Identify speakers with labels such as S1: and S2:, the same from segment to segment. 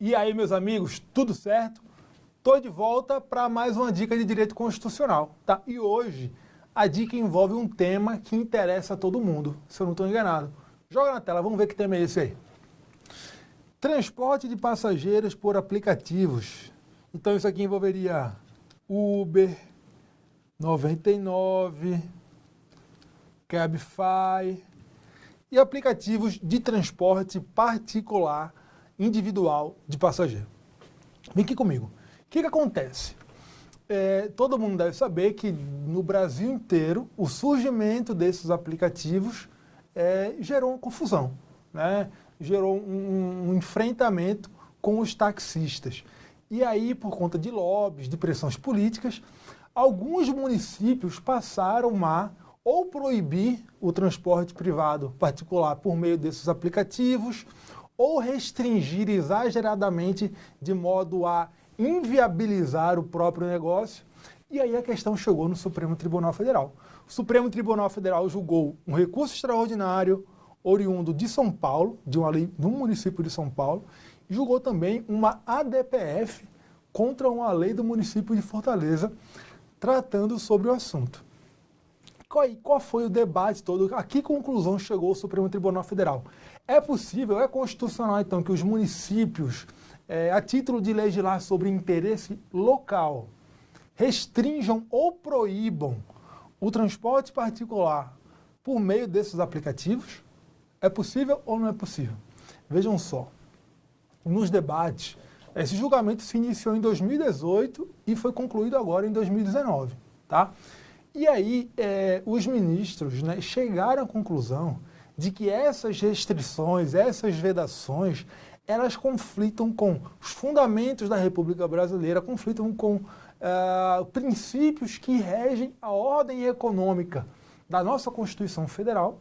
S1: E aí, meus amigos, tudo certo? Estou de volta para mais uma dica de direito constitucional, tá? E hoje a dica envolve um tema que interessa a todo mundo, se eu não estou enganado. Joga na tela, vamos ver que tema é esse aí. Transporte de passageiros por aplicativos. Então isso aqui envolveria Uber, 99, Cabify e aplicativos de transporte particular individual de passageiro. Vem aqui comigo. O que acontece? Todo mundo deve saber que no Brasil inteiro o surgimento desses aplicativos gerou uma confusão, né? Gerou um enfrentamento com os taxistas. E aí, por conta de lobbies, de pressões políticas, alguns municípios passaram a ou proibir o transporte privado particular por meio desses aplicativos, ou restringir exageradamente de modo a inviabilizar o próprio negócio. E aí a questão chegou no Supremo Tribunal Federal. O Supremo Tribunal Federal julgou um recurso extraordinário oriundo de São Paulo, de uma lei do município de São Paulo, e julgou também uma ADPF contra uma lei do município de Fortaleza, tratando sobre o assunto. Qual foi o debate todo? A que conclusão chegou o Supremo Tribunal Federal? É possível, é constitucional, então, que os municípios, a título de legislar sobre interesse local, restringam ou proíbam o transporte particular por meio desses aplicativos? É possível ou não é possível? Vejam só, nos debates, esse julgamento se iniciou em 2018 e foi concluído agora em 2019, tá? E aí, os ministros, né, chegaram à conclusão de que essas restrições, essas vedações, elas conflitam com os fundamentos da República Brasileira, conflitam com princípios que regem a ordem econômica da nossa Constituição Federal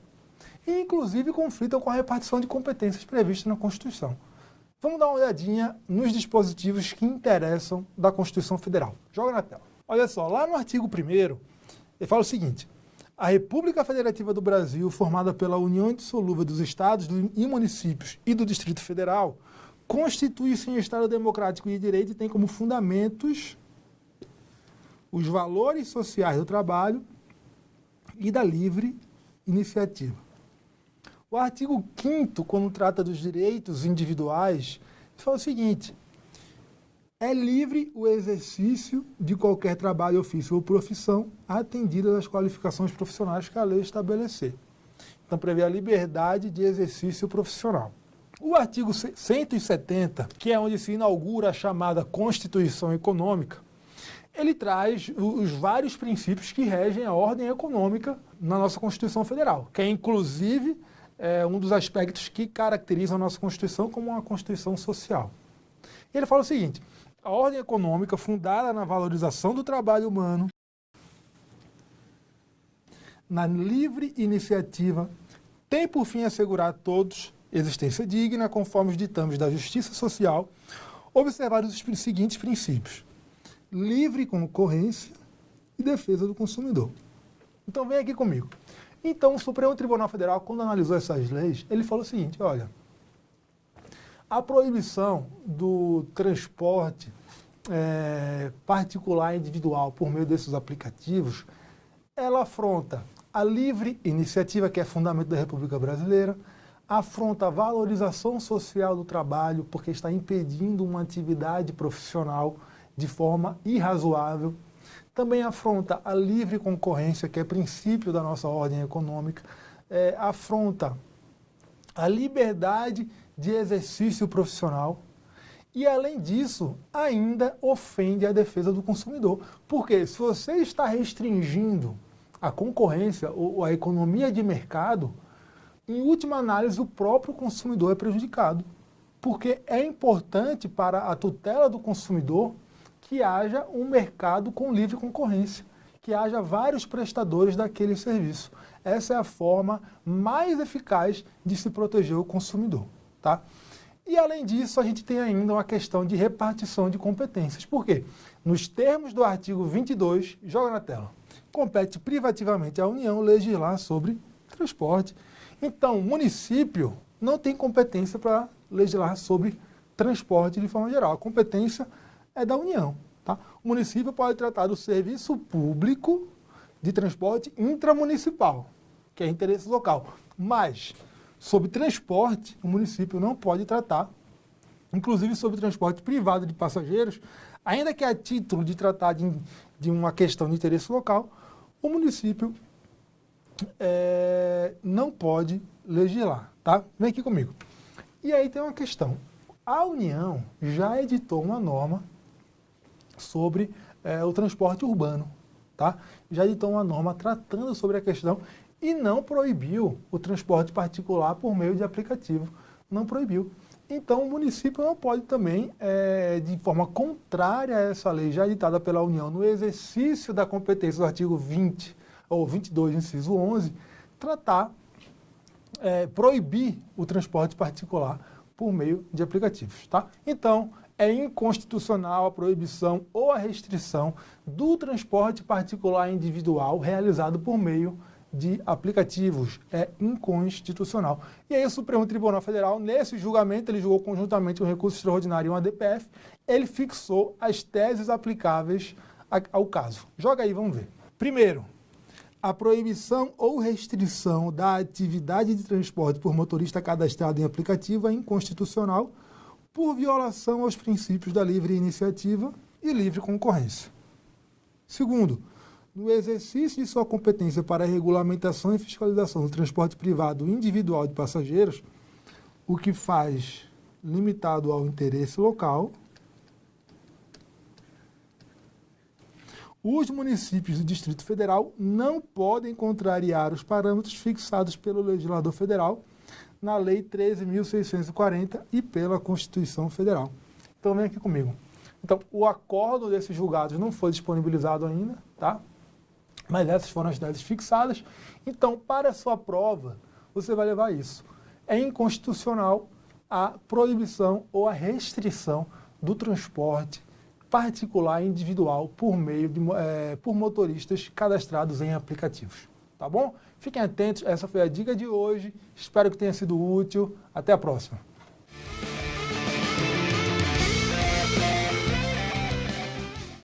S1: e, inclusive, conflitam com a repartição de competências prevista na Constituição. Vamos dar uma olhadinha nos dispositivos que interessam da Constituição Federal. Joga na tela. Olha só, lá no artigo 1º, ele fala o seguinte: a República Federativa do Brasil, formada pela união indissolúvel dos estados e municípios e do Distrito Federal, constitui-se em Estado democrático e de direito e tem como fundamentos os valores sociais do trabalho e da livre iniciativa. O artigo 5º, quando trata dos direitos individuais, fala o seguinte: é livre o exercício de qualquer trabalho, ofício ou profissão, atendidas as qualificações profissionais que a lei estabelecer. Então, prevê a liberdade de exercício profissional. O artigo 170, que é onde se inaugura a chamada Constituição Econômica, ele traz os vários princípios que regem a ordem econômica na nossa Constituição Federal, que é, inclusive, um dos aspectos que caracterizam a nossa Constituição como uma Constituição social. E ele fala o seguinte: a ordem econômica fundada na valorização do trabalho humano, na livre iniciativa, tem por fim assegurar a todos existência digna, conforme os ditames da justiça social, observados os seguintes princípios: livre concorrência e defesa do consumidor. Então vem aqui comigo. Então o Supremo Tribunal Federal, quando analisou essas leis, ele falou o seguinte: olha, a proibição do transporte particular individual por meio desses aplicativos, ela afronta a livre iniciativa, que é fundamento da República Brasileira, afronta a valorização social do trabalho, porque está impedindo uma atividade profissional de forma irrazoável, também afronta a livre concorrência, que é princípio da nossa ordem econômica, afronta a liberdade de exercício profissional e, além disso, ainda ofende a defesa do consumidor. Porque se você está restringindo a concorrência ou a economia de mercado, em última análise, o próprio consumidor é prejudicado. Porque é importante para a tutela do consumidor que haja um mercado com livre concorrência, que haja vários prestadores daquele serviço. Essa é a forma mais eficaz de se proteger o consumidor, tá? E, além disso, a gente tem ainda uma questão de repartição de competências. Por quê? Nos termos do artigo 22, joga na tela, compete privativamente à União legislar sobre transporte. Então, o município não tem competência para legislar sobre transporte de forma geral. A competência é da União. Tá? O município pode tratar do serviço público de transporte intramunicipal, que é interesse local. Mas, sobre transporte, o município não pode tratar, inclusive sobre transporte privado de passageiros, ainda que a título de tratar de uma questão de interesse local, o município não pode legislar. Tá? Vem aqui comigo. E aí tem uma questão. A União já editou uma norma sobre o transporte urbano. Tá? Já editou uma norma tratando sobre a questão e não proibiu o transporte particular por meio de aplicativo. Não proibiu. Então, o município não pode também, de forma contrária a essa lei já editada pela União, no exercício da competência do artigo 20, ou 22, inciso 11, proibir o transporte particular por meio de aplicativos. Tá? Então, é inconstitucional a proibição ou a restrição do transporte particular individual realizado por meio de aplicativos. É inconstitucional. E aí o Supremo Tribunal Federal, nesse julgamento, ele julgou conjuntamente um recurso extraordinário e um ADPF, ele fixou as teses aplicáveis ao caso. Joga aí, vamos ver. Primeiro, a proibição ou restrição da atividade de transporte por motorista cadastrado em aplicativo é inconstitucional por violação aos princípios da livre iniciativa e livre concorrência. Segundo, no exercício de sua competência para a regulamentação e fiscalização do transporte privado individual de passageiros, o que faz limitado ao interesse local, os municípios do Distrito Federal não podem contrariar os parâmetros fixados pelo legislador federal na Lei 13.640 e pela Constituição Federal. Então, vem aqui comigo. Então, o acordo desses julgados não foi disponibilizado ainda, tá? Mas essas foram as teses fixadas. Então, para a sua prova, você vai levar isso. É inconstitucional a proibição ou a restrição do transporte particular e individual por meio de por motoristas cadastrados em aplicativos. Tá bom? Fiquem atentos, essa foi a dica de hoje. Espero que tenha sido útil. Até a próxima.